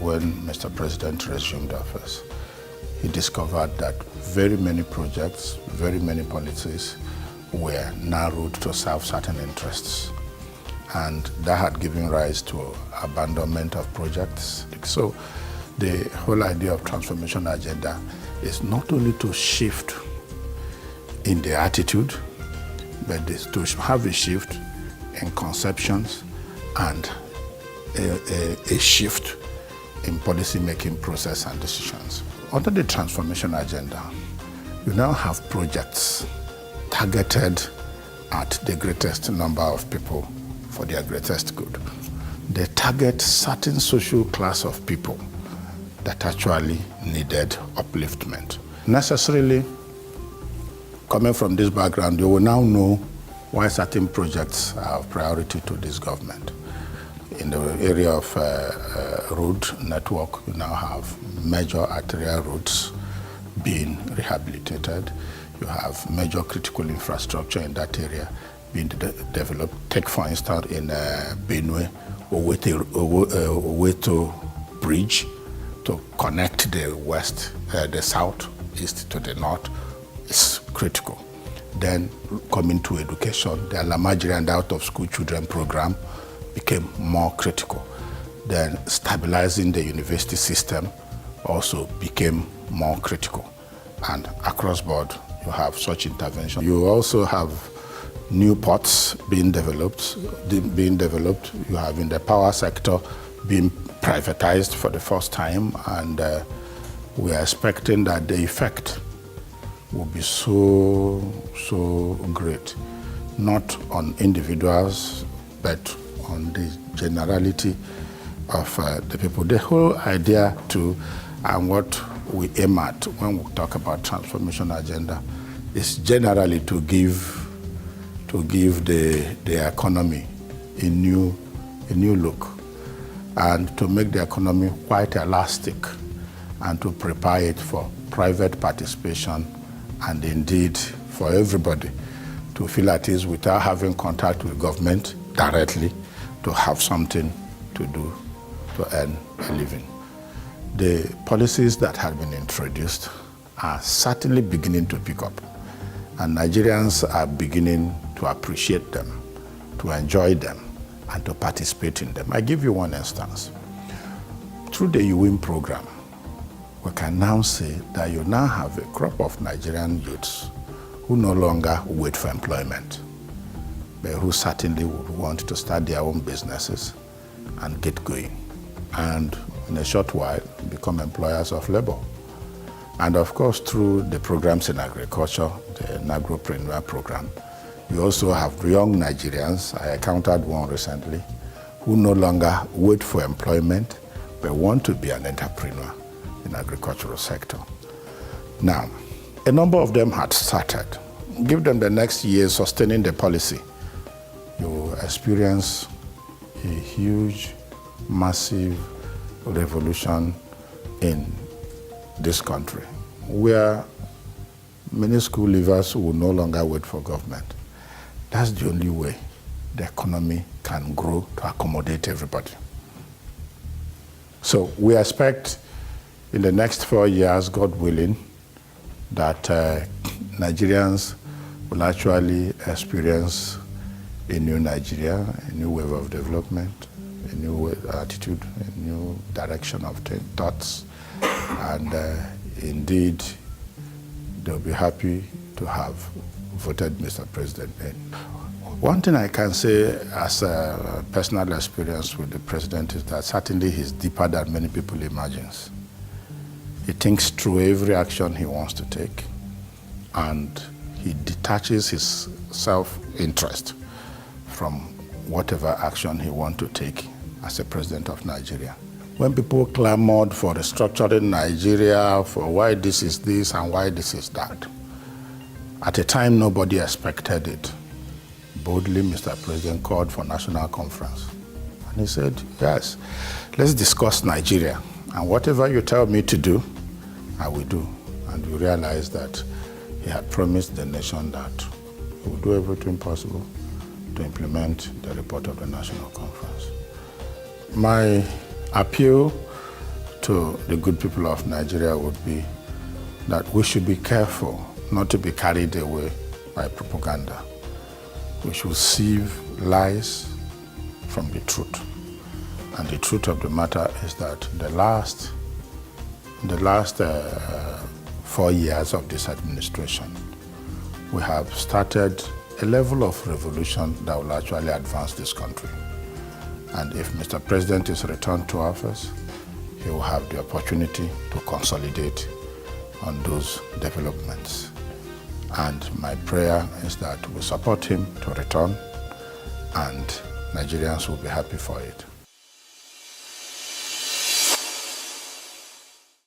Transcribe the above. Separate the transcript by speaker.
Speaker 1: when Mr. President resumed office, he discovered that very many projects, very many policies were narrowed to serve certain interests. And that had given rise to abandonment of projects. So the whole idea of transformation agenda is not only to shift in the attitude, but is to have a shift in conceptions and a shift in policy-making process and decisions. Under the transformation agenda, you now have projects targeted at the greatest number of people for their greatest good. They target certain social class of people that actually needed upliftment. Necessarily, coming from this background, you will now know why certain projects are of priority to this government. In the area of road network, you now have major arterial roads being rehabilitated. You have major critical infrastructure in that area being developed. Take, for instance, in Benue, Oweto Bridge to connect the west, the south, east to the north is critical. Then coming to education, the Alamajiri and Out of School Children program became more critical. Then stabilizing the university system also became more critical. And across board, you have such intervention. You also have new ports being developed. You have in the power sector being privatized for the first time, and we are expecting that the effect will be so great, not on individuals, but on the generality of the people. The whole idea too, and what we aim at when we talk about transformation agenda, is generally to give the economy a new look, and to make the economy quite elastic, and to prepare it for private participation, and indeed for everybody to feel at ease without having contact with government directly, to have something to do to earn a living. The policies that have been introduced are certainly beginning to pick up, and Nigerians are beginning to appreciate them, to enjoy them, and to participate in them. I give you one instance. Through the UWIN program, we can now say that you now have a crop of Nigerian youths who no longer wait for employment, but who certainly would want to start their own businesses and get going, and in a short while become employers of labor. And of course, through the programs in agriculture, the Nagropreneur program, you also have young Nigerians, I encountered one recently, who no longer wait for employment, but want to be an entrepreneur in the agricultural sector. Now, a number of them had started. Give them the next year sustaining the policy. You experience a huge, massive revolution in this country, where many school leavers will no longer wait for government. That's the only way the economy can grow to accommodate everybody. So we expect in the next 4 years, God willing, that Nigerians will actually experience a new Nigeria, a new wave of development, a new attitude, a new direction of thoughts, and indeed, they'll be happy to have voted Mr. President in. One thing I can say as a personal experience with the president is that certainly he's deeper than many people imagine. He thinks through every action he wants to take, and he detaches his self-interest from whatever action he wants to take as a president of Nigeria. When people clamored for restructuring Nigeria, for why this is this and why this is that, at a time nobody expected it, boldly Mr. President called for national conference. And he said, yes, let's discuss Nigeria. And whatever you tell me to do, I will do. And we realized that he had promised the nation that he would do everything possible to implement the report of the national conference. My appeal to the good people of Nigeria would be that we should be careful not to be carried away by propaganda. We should sieve lies from the truth. And the truth of the matter is that the last 4 years of this administration, we have started a level of revolution that will actually advance this country. And if Mr. President is returned to office, he will have the opportunity to consolidate on those developments. And my prayer is that we support him to return, and Nigerians will be happy for it.